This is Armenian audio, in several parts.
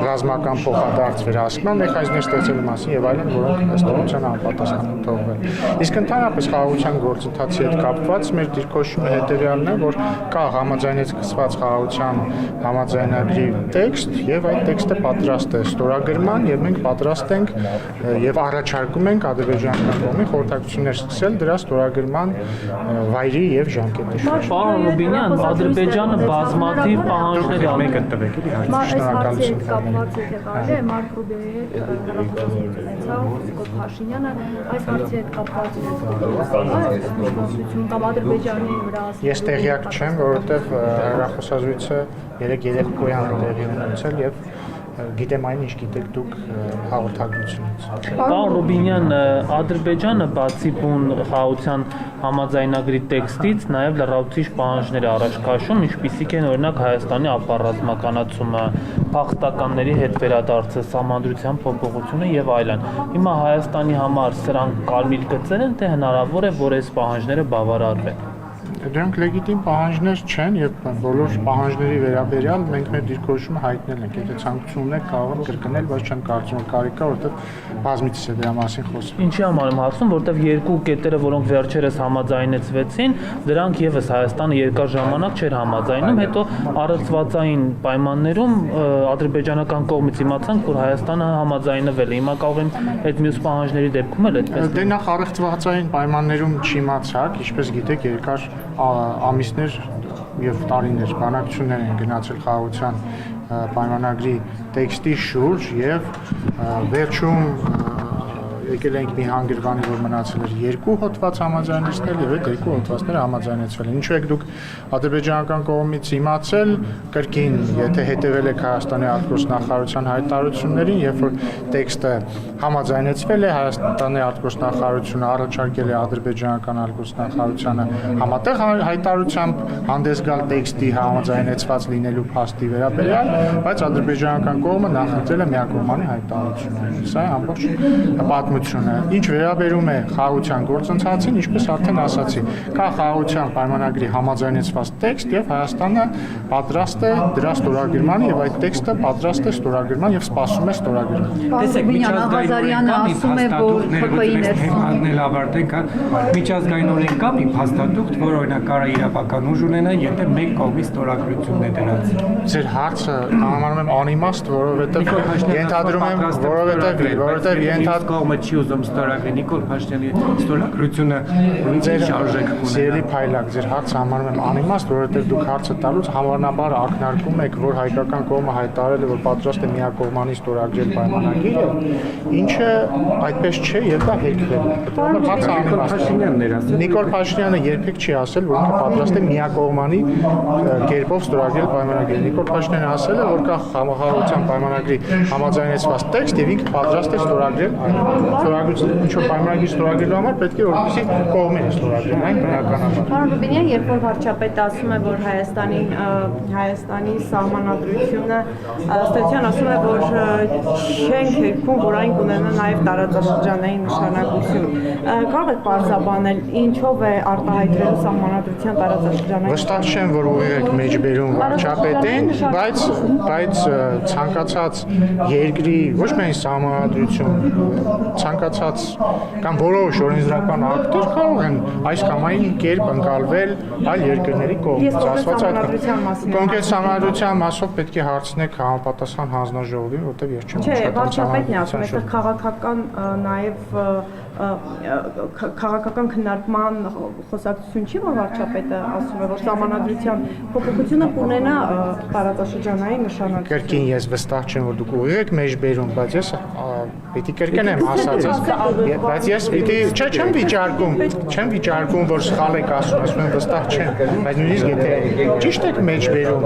ռազմական փոխադարձ վերահսկման մեխանիզմներ ստեղծելու մասին եւ այլն, որոնք ըստ էության անպատասխան են թողվել։ Իսկ ընդհանրապես խաղաղության գործընթացի հետ կապված մեր դիրքորոշումը հետեւյալն է, որ կա համաձայնեցված խաղաղության համաձայնագրի տեքստ եւ այդ տեքստը պատրաստ է ստորագրման եւ մենք պատրաստ ենք եւ առաջարկում ենք ադրբեջանական կողմին խորհրդակցություններ սկսել դրա ստորագրման վայրի եւ ժամկետի շուրջ։ Պարոն Ռուբինյան, Ադրբեջանը բազմաթիվ պահանջներ մեկը տվեք էլի շնորհակալություն կապված է կարելի է Մարկ Ռուբիոյի հետ հեռախոսազրույց ունեցավ Նիկոլ Փաշինյանը այս հարցի հետ կապված կամ Ադրբեջանի վրա Ես տեղյակ չեմ, որովհետև հեռախոսազրույցը 3:30 տեղի ունեցել եւ գիտեմ այն ինչ գիտեք դուք հաղորդագրությունից։ Պարոն Ռուբինյան, Ադրբեջանը բացի բուն խաղաղության համաձայնագրի տեքստից նաև լրացուցիչ պահանջներ առաջ քաշում, ինչպիսիք են օրինակ Հայաստանի ապառազմականացումը, փախստականների հետ վերադարձը, սահմանադրության փոփոխությունը եւ այլն։ Հիմա Հայաստանի համար սրանք կարմիր գծեր են, թե հնարավոր է, որ այս պահանջները բավարարվեն։ Դրանք լեգիտիմ պահանջներ չեն եւ բոլոր պահանջների վերաբերյալ մենք մեր դիրքորոշումը հայտնել ենք։ Եթե ցանկություն ունեք կարող եմ կրկնել, բայց չեմ կարծում որ կարիք կա, որովհետեւ բազմիցս է դրա մասին խոսվում։ Ինչի համար եմ հարցում, որովհետեւ երկու կետերը, որոնք վերջերս համաձայնեցվեցին, դրանք եւս Հայաստանը երկար ժամանակ չէր համաձայնում, հետո առողջվածային պայմաններում ադրբեջանական կողմից իմացանք, որ Հայաստանը համաձայնվել է։ Հիմա կարող եմ այդ մյուս պահանջների դեպքում էլ այդպես։ Դե նախ առողջվածային պայմաններում չիմացաք, ինչպես գիտեք, երկար ամիսներ եւ տարիներ բանակցություններ են գնացել խաղաղության պայմանագրի տեքստի շուրջ եւ վերջում եկել ենք մի հանգրվանի, որ մնացել էր երկու հոդված համաձայնեցնել եւ այդ երկու հոդվածները համաձայնեցվել են։ Ինչու եք դուք ադրբեջանական կողմից իմացել կրկին, եթե հետեւել եք Հայաստանի արտգործնախարարության հայտարարություններին, երբ որ տեքստը համաձայնեցվել է, Հայաստանի արտգործնախարարությունը առաջարկել է ադրբեջանական արտգործնախարարությանը համատեղ հայտարարությամբ հանդես գալ տեքստի համաձայնեցված լինելու փաստի վերաբերյալ, բայց ադրբեջանական կողմը նախընտրել է միակողմանի հայտարարություն։ Սա է ամբողջ պատմությունը։ Ինչ վերաբերում է խաղաղության գործընթացին, ինչպես արդեն ասացի, կա խաղաղության պայմանագրի համաձայնեցված տեքստ եւ Հայաստանը պատրաստ է դրա ստորագրման եւ այդ տեքստը պատրաստ է ստորագրման եւ սպասում է ստորագրման։ Տեսեք, միջազգային ասում է, որ ՀՊ-ի ներսում ավարտենք, միջազգայինորեն կա մի փաստաթուղթ, որ օրինակ կարա իրավական ուժ ունենա, եթե մեկ կողմի ստորագրությունն է դրանց։ Ձեր հարցը համարում եմ անիմաստ, որովհետեւ ենթադրում եմ, որովհետեւ կողմը չի ուզում ստորագրի Նիկոլ Փաշինյանի ստորագրությունը ձեր սիրելի փայլակ, ձեր հարցը համարում եմ անիմաստ, որովհետև դուք հարցը տալուց համառնաբար ակնարկում եք, որ հայկական կողմը հայտարարել է, որ պատրաստ է միակողմանի ստորագրել պայմանագիրը, ինչը այդպես չէ եւ դա հերքվել է։ Նիկոլ Փաշինյանը երբեք չի ասել, որ ինքը պատրաստ է միակողմանի կերպով ստորագրել պայմանագիրը։ Նիկոլ Փաշինյանը ասել է, որ կա խաղաղության պայմանագրի համաձայնեցված տեքստ եւ ինքը պատրաստ է ստորագրել ինչ-որ պայմանագիր ստորագրելու համար պետք է որպեսզի կողմերը ստորագրեն, այն բնականաբար։ Պարոն Ռուբինյան, երբ որ վարչապետը ասում է, որ Հայաստանի սահմանադրությունը ըստ ասում է, որ չենք հերքում, որ այն կունենա նաև տարածաշրջանային նշանակություն։ Կարող եք պարզաբանել, ինչով է արտահայտվելու սահմանադրության տարածաշրջանային։ Վստահ չեմ, որ ուղիղ եք մեջբերում վարչապետին, բայց ցանկացած երկրի ոչ միայն սահմանադրություն ցանկացած կամ որոշ օրենսդրական ակտեր կարող են այս կամ այն կերպ ընկալվել այլ երկրների կողմից, ասված այդ կոնկրետ սահմանադրության մասով պետք է հարցնեք համապատասխան հանձնաժողովին, որտեղ ես չեմ աշխատում։ Չէ, վարչապետն է ասում, այստեղ քաղաքական նաև քաղաքական քննարկման խոսակցություն չի, որ վարչապետը ասում է, որ սահմանադրության փոփոխությունը կունենա տարածաշրջանային նշանակություն։ Կրկին ես վստահ չեմ, որ դուք ուղիղ եք մեջբերում, բայց ես պիտի կրկնեմ ասածս, բայց ես պիտի չեմ վիճարկում, որ սխալ եք ասում եմ վստահ չեմ, բայց նույնիսկ եթե ճիշտ եք մեջբերում,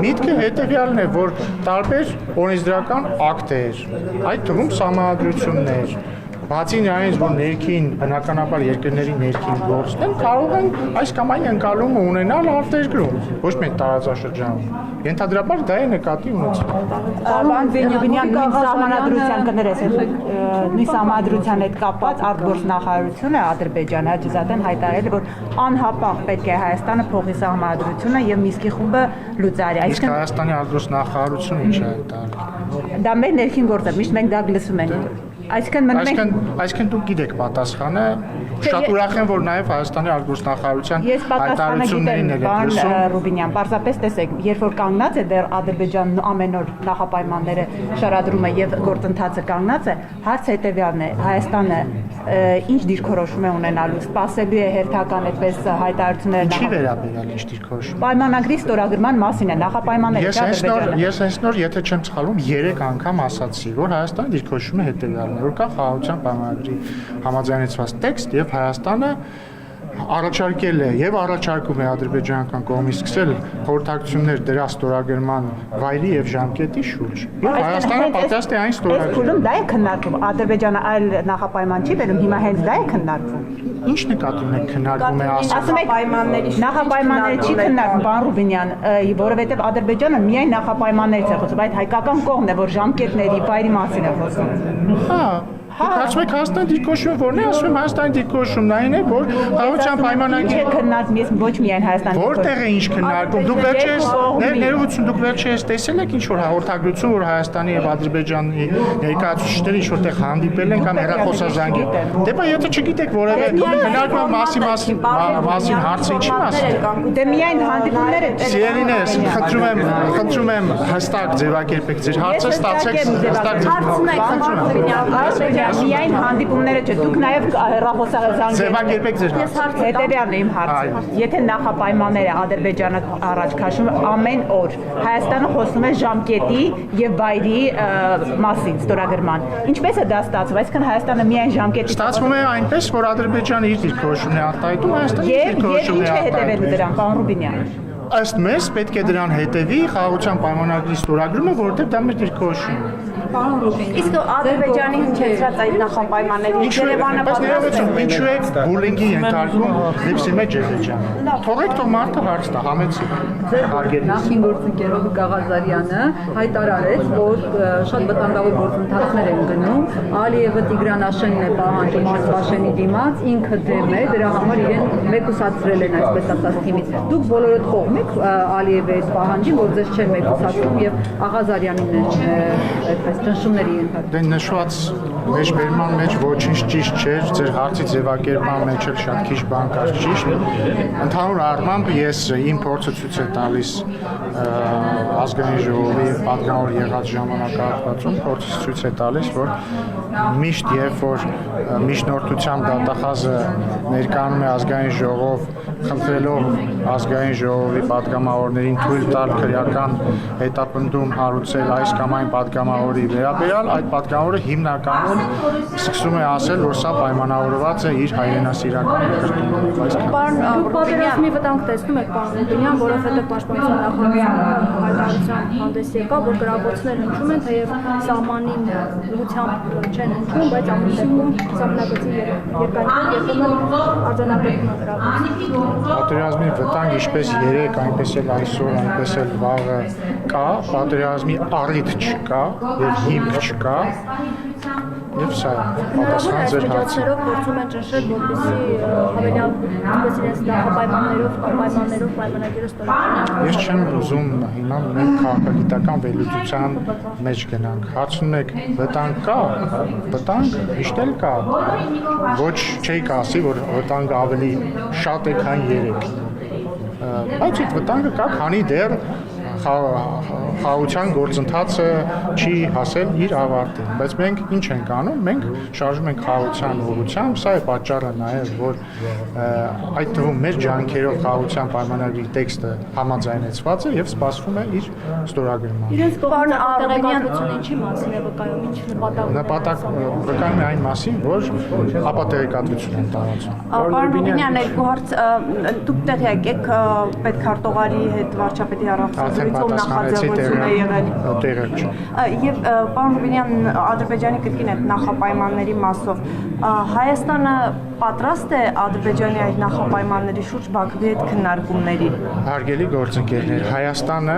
միտքը հետևյալն է, որ տարբեր օրենսդրական ակտեր, այդ թվում սահմանադրություններ Բացի նրանից, որ ներքին բնականաբար երկրների ներքին գործն են, կարող են այս կամ այն ընկալումը ունենալ արտերկրում, ոչ միայն տարածաշրջանում։ Ենթադրաբար դա է նկատի ունեցել։ Պարոն Բենյամինյան, նույն սահմանադրության կներես, նույն սահմանադրության հետ կապված արտգործնախարարությունը Ադրբեջանը հաջողական հայտարարել է, որ անհապաղ պետք է Հայաստանը փոխի սահմանադրությունը եւ Մինսկի խումբը լուծարի։ Իսկ Հայաստանի արտգործնախարարությունը ինչ է հայտարարել։ Դա մեր ներքին գործ է, միշտ մենք դա լսում ենք։ Այսինքն դուք գիտեք պատասխանը, շատ ուրախ եմ, որ նաև Հայաստանի արտգործնախարարության հայտարարություններին եք լսում։ Ռուբինյան, պարզապես տեսեք, երբ որ կանգնած է դեռ Ադրբեջանն ամեն օր նախապայմանները շարադրում է եւ գործընթացը կանգնած է, հարց հետեւյալն է, Հայաստանը ինչ դիրքորոշում է ունենալու, սպասելու է հերթական այդպես հայտարարությունները։ Ինչի վերաբերյալ ինչ դիրքորոշում։ Պայմանագրի ստորագրման մասին է, նախապայմանները Ադրբեջանը։ Ես հենց նոր, եթե չեմ սխալվում, 3 անգամ ասացի, որ Հայաստանի դիրքորոշումը հետեւյալն է, որ կա խաղաղության պայմանագրի համաձայնեցված տեքստ եւ Հայաստանը առաջարկել է եւ առաջարկում է ադրբեջանական կողմից սկսել խորհրդակցություններ դրա ստորագրման վայրի եւ ժամկետի շուրջ։ Եվ Հայաստանը պատրաստ է այն ստորագրել։ Փուլում դա է քննարկվում, Ադրբեջանը այլ նախապայման չի վերում, հիմա հենց դա է քննարկվում։ Ինչ նկատի ունեք քննարկում է Ասում եք նախապայմանների չի քննարկվում, պարոն Ռուբինյան, որովհետեւ Ադրբեջանը միայն նախապայմաններից է խոսում, այդ հայկական կողմն է, որ ժամկետների վայրի մասին է խոսում։ Կարծում եք Հայաստանի դիրքորոշումը որն է, ասում եմ Հայաստանի դիրքորոշումն այն է, որ խաղաղության պայմանագրի քննարկում ես ոչ միայն Հայաստանի որտեղ է ինչ քննարկում։ Դուք վերջերս ներողություն, դուք վերջերս տեսել եք ինչ որ հաղորդագրություն, որ Հայաստանի եւ Ադրբեջանի ներկայացուցիչները ինչ որտեղ հանդիպել են կամ հեռախոսազանգի։ Դե բա եթե չգիտեք որևէ քննարկման մասին հարցը ինչի մասին։ Դե միայն հանդիպումները Սիրելիներս, խնդրում եմ հստակ ձևակերպեք ձեր հարցը, ստացեք հստակ միայն հանդիպումները չէ, դուք նաև հեռախոսազանգ ձևակերպեք ձեր հարցը։ Հետևյալն է իմ հարցը։ Եթե նախապայմանները Ադրբեջանը առաջ քաշում ամեն օր, Հայաստանը խոսում է ժամկետի եւ վայրի մասին ստորագրման։ Ինչպես է դա ստացվում, այսինքն Հայաստանը միայն ժամկետի Ստացվում է այնպես, որ Ադրբեջանը իր դիրքորոշումն է արտահայտում, Հայաստանը իր դիրքորոշումն է ինչ է հետևելու արտահայտում։ դրան, պարոն Ռուբինյան։ Ըստ մեզ պետք է դրան հետևի խաղաղության պայմանագրի ստորագրումը, որովհետև դա մեր դիրքորոշումն է։ Իսկ Ադրբեջանի հնչեցրած այդ նախապայմանների Երևանը ինչու է բուլինգի ենթարկում Լիպսի մեջ Ադրբեջանը։ Թողեք թող մարդը հարց տա, համեցեք։ Նախին գործընկերով Գաղազարյանը հայտարարեց, որ շատ վտանգավոր գործընթացներ են գնում, Ալիևը Տիգրան Աշենն է պահանջում Արցախի դիմաց, ինքը դեմ է, դրա համար իրեն մեկուսացրել են այսպես ասած թիմից։ Դուք բոլորդ կողմ եք Ալիևի այս պահանջին, որ ձեզ չեն մեկուսացնում եւ Աղազարյանին այդպես ճնշումների ենթարկում։ Դե նշված մեջբերման մեջ ոչինչ ճիշտ չէր, ձեր հարցի ձևակերպման մեջ էլ շատ քիչ բան կար ճիշտ։ Ընդհանուր առմամբ ես իմ փորձը ցույց է տալիս ազգային ժողովի պատգամավոր եղած ժամանակահատվածում փորձը ցույց է տալիս, որ միշտ երբ որ միջնորդությամբ դատախազը ներկայանում է ազգային ժողով, խնդրելով ազգային ժողովի պատգամավորներին թույլ տալ քրեական հետապնդում հարուցել այս կամ այն պատգամավորի վերաբերյալ, այդ պատգամավորը հիմնականում սկսում է ասել, որ սա պայմանավորված է իր հայրենասիրական կրթումով, այսքան։ Պատերազմի վտանգ տեսնում եք, պարոն Ռուբինյան, որովհետև պաշտպանության նախարարության հայտարարության հանդես եկավ, որ գրավորություններ հնչում են, թեև սահմանի ուղղությամբ չեն հնչում, բայց ամեն դեպքում սահմանագծի երկայնքով երբեմն արձանագրվում է գրավորություն։ Պատերազմի վտանգ ինչպես երեք, այնպես էլ այսօր, այնպես էլ վաղը կա, պատերազմի առիթ չկա եւ հիմք չկա։ Եվ սա պատասխան ձեր հարցին։ Փորձում են ճնշել, որպեսզի հավելյալ ինչպես իրենց նախապայմաններով կամ պայմաններով պայմանագիրը ստորագրեն։ Ես չեմ ուզում հիմա մենք քաղաքագիտական վերլուծության մեջ գնանք։ Հարցնում եք վտանգ կա, վտանգ միշտ էլ կա։ Ոչ չէի ասի, որ վտանգը ավելի շատ է, քան 3։ Բայց այդ վտանգը կա, քանի դեռ խաղաղության գործընթացը չի հասել իր ավարտին, բայց մենք ինչ ենք անում, մենք շարժում ենք խաղաղության ուղղությամբ, սա է պատճառը նաև, որ այդ թվում մեր ջանքերով խաղաղության պայմանագրի տեքստը համաձայնեցված է եւ սպասվում է իր ստորագրմանը։ Իրենց կողմից տեղեկատվությունը ինչի մասին է վկայում, ինչ Նպատակ վկայում է այն մասին, որ ապատեղեկատվություն են տարածում։ Պարոն Ռուբինյան, երկու հարց, դուք տեղյակ եք պետքարտուղարի հետ վարչապետի հեռախոսազրույցը Ինչով նախաձեռնություն է եղել։ տեղը չէ։ Եվ պարոն Ռուբինյան, Ադրբեջանի կրկին այդ նախապայմանների մասով Հայաստանը պատրաստ է Ադրբեջանի այդ նախապայմանների շուրջ Բաքվի հետ քննարկումների։ Հարգելի գործընկերներ, Հայաստանը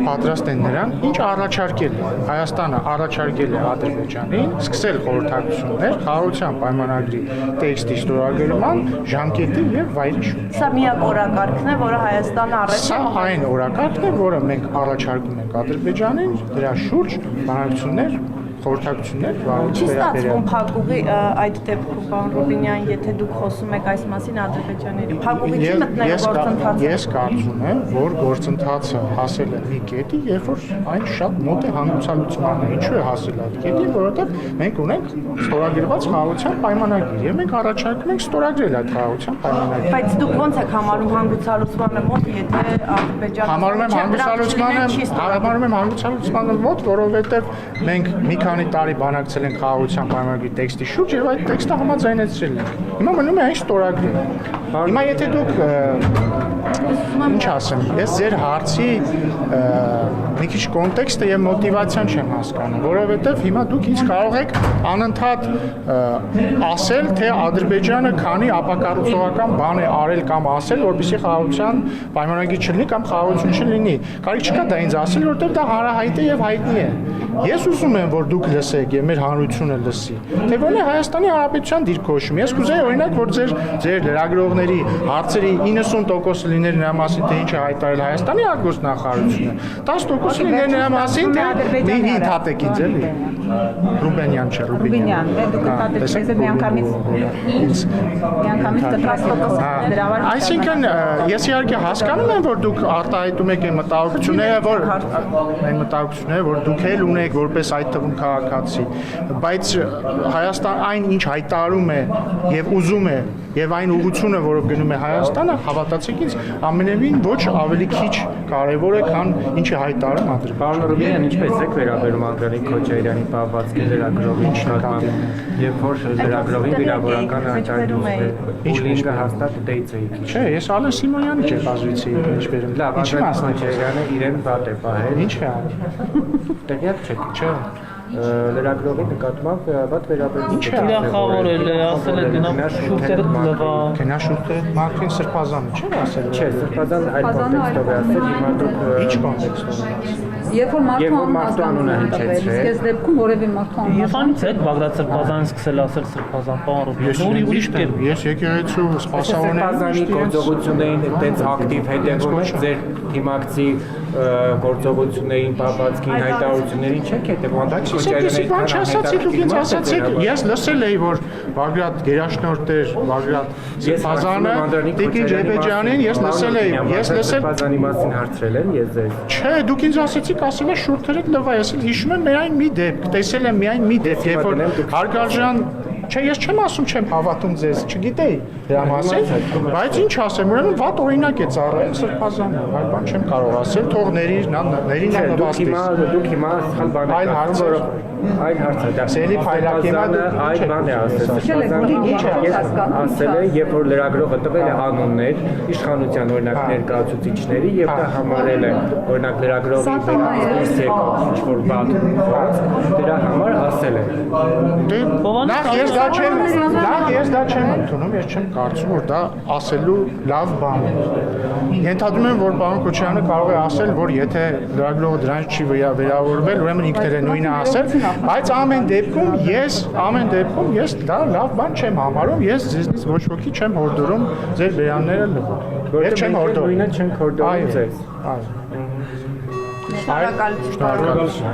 պատրաստ է նրան, ինչ առաջարկել է։ Հայաստանը առաջարկել է Ադրբեջանին սկսել խորհրդակցություններ խաղաղության պայմանագրի տեքստի ստորագրման ժամկետի եւ վայրի շուրջ։ Սա միակ օրակարգն է, որը Հայաստանը առաջ Սա այն օրակարգն է, որը մենք առաջարկում ենք Ադրբեջանին, դրա շուրջ բանակցություններ խորհրդակցություններ Չի ստացվում փակուղի այդ դեպքում, պարոն Ռուբինյան, եթե դուք խոսում եք այս մասին Ադրբեջաների։ Փակուղի չի մտնել գործընթացը։ Ես կարծում եմ, որ գործընթացը հասել է մի կետի, երբ որ այն շատ մոտ է հանգուցալուծմանը։ Ինչու է հասել այդ կետի, որովհետև մենք ունենք ստորագրված խաղաղության պայմանագիր եւ մենք առաջարկում ենք ստորագրել այդ խաղաղության պայմանագիրը։ Բայց դուք ո՞նց եք համարում հանգուցալուծմանը մոտ, եթե Ադրբեջանը Համարում եմ հանգուցալուծմանը մոտ, որովհետև մենք մի քանի տարի բանակցել ենք խաղաղության պայմանագրի տեքստի շուրջ եւ այդ տեքստը համաձայնեցրել ենք։ Հիմա մնում է այն ստորագրել։ Հիմա եթե դուք ինչ ասեմ, ես ձեր հարցի մի քիչ կոնտեքստը եւ մոտիվացիան չեմ հասկանում, որովհետեւ հիմա դուք ինձ կարող եք անընդհատ ասել, թե Ադրբեջանը քանի ապակառուցողական բան է արել կամ ասել, որպեսզի խաղաղության պայմանագիր չլինի կամ խաղաղություն չլինի։ Կարիք չկա դա ինձ ասել, որովհետեւ դա հանրահայտ է եւ հայտնի է։ Ես ուզում եմ, որ դուք լսեք եւ մեր հանրությունը լսի, թե ո՞րն է Հայաստանի Հանրապետության դիրքորոշումը։ Ես կուզեի օրինակ, որ ձեր լրագրողների հարցերի 90% լիներ նրա մասին, թե ինչ է հայտարարել Հայաստանի արտգործնախարարությունը, 10% լիներ նրա մասին, թե ինչ հատեք ինձ էլի։ Ռուբենյան չէ, Ռուբինյան։ Դուք կտատեք միանգամից կտրաստոտոսը դրավար։ Այսինքն ես իհարկե հասկանում եմ, որ դուք արտահայտում եք այն մտահոգությունները, որ դուք էլ ունեք որպես այդ թվում քաղաքացի, բայց Հայաստան այն ինչ հայտարարում է եւ ուզում է եւ այն ուղղությունը, որով գնում է Հայաստանը, հավատացեք ինձ, ամենևին ոչ ավելի քիչ կարեւոր է, քան ինչ է հայտարարում Ադրբեջանը։ Պարոն Ռուբինյան, ինչպես եք վերաբերում Անդրանիկ Քոչարյանի պահվածքի լրագրողի նկատմամբ, երբ որ լրագրողի վիրավորական աջակցում է, ուլինգը հաստատ դեյցեի։ Չէ, ես Ալեն Սիմոնյանի չեպազվիցի ինչպես։ Լավ, Անդրանիկ Քոչարյանը իրեն վատ է պահել։ Ինչ է արել։ Տեղյակ չեք, Չէ։ լրագրողի նկատմամբ վատ վերաբերում Իրախավորել է, ասել է գնա շուրթերը լվա։ Քնաշուրտը Մարտին Սրբազանը չէ՞ ասել։ Չէ, Սրբազան այդ կոնտեքստով է ասել, հիմա դուք Ինչ կոնտեքստով է ասել։ Երբ որ մարդու անունը հնչեցրել, իսկ այս դեպքում որևէ մարդու անունը Եսանից է Բաղդադ Սրբազանն սկսել ասել Սրբազան, պարոն Ռուբինյան, ուրիշ կերպ։ Ես եկեղեցու Սրբազանի գործողություններին այդպես ակտիվ հետևում եք ձեր թիմակցի գործողություններին, պահվածքին, հայտարարություններին չեք հետևում։ Բան չասացի, դուք ինձ ասացիք, ես լսել էի, որ Բաղդադ գերաշնորհ էր Բաղդադ Սրբազանը, Տիկին Ջեբեջյանին, ես լսել էի, Սրբազանի մասին հարցրել եմ ես ձեզ։ Չէ, դուք ինձ ասացիք, ասել է շուրթերը լվա, ես հիշում եմ միայն մի դեպք, տեսել եմ միայն մի դեպք, երբ որ հարգարժան Չէ, ես չեմ ասում, չեմ հավատում ձեզ, չգիտեի դրա մասին, բայց ինչ ասեմ, ուրեմն վատ օրինակ է ծառայել Սրբազանը, այլ բան չեմ կարող ասել, թող ներին նվաստի։ Դուք հիմա սխալ բան եք ասում, այլ հարց է դա։ Սելի Փայլակյանը այլ բան է ասել։ Սրբազանը ասել է, երբ որ լրագրողը տվել է անուններ իշխանության օրինակ ներկայացուցիչների եւ դա համարել է օրինակ լրագրողի վերաբերյալ ինչ որ բան, դրա համար ասել է։ Նախ ես դա չեմ ընդունում, ես չեմ կարծում, որ դա ասելու լավ բան է։ Ենթադրում եմ, որ պարոն Քոչարյանը կարող է ասել, որ եթե լրագրողը դրանից չի վերավորվել, ուրեմն ինքն էլ նույնը ասել, բայց ամեն դեպքում ես դա լավ բան չեմ համարում, ես ձեզնից ոչ ոքի չեմ հորդորում ձեր բերանները լվալ։ Ես չեմ հորդորում։ Նույնը չենք հորդորում ձեզ։ Այո։ Շնորհակալություն։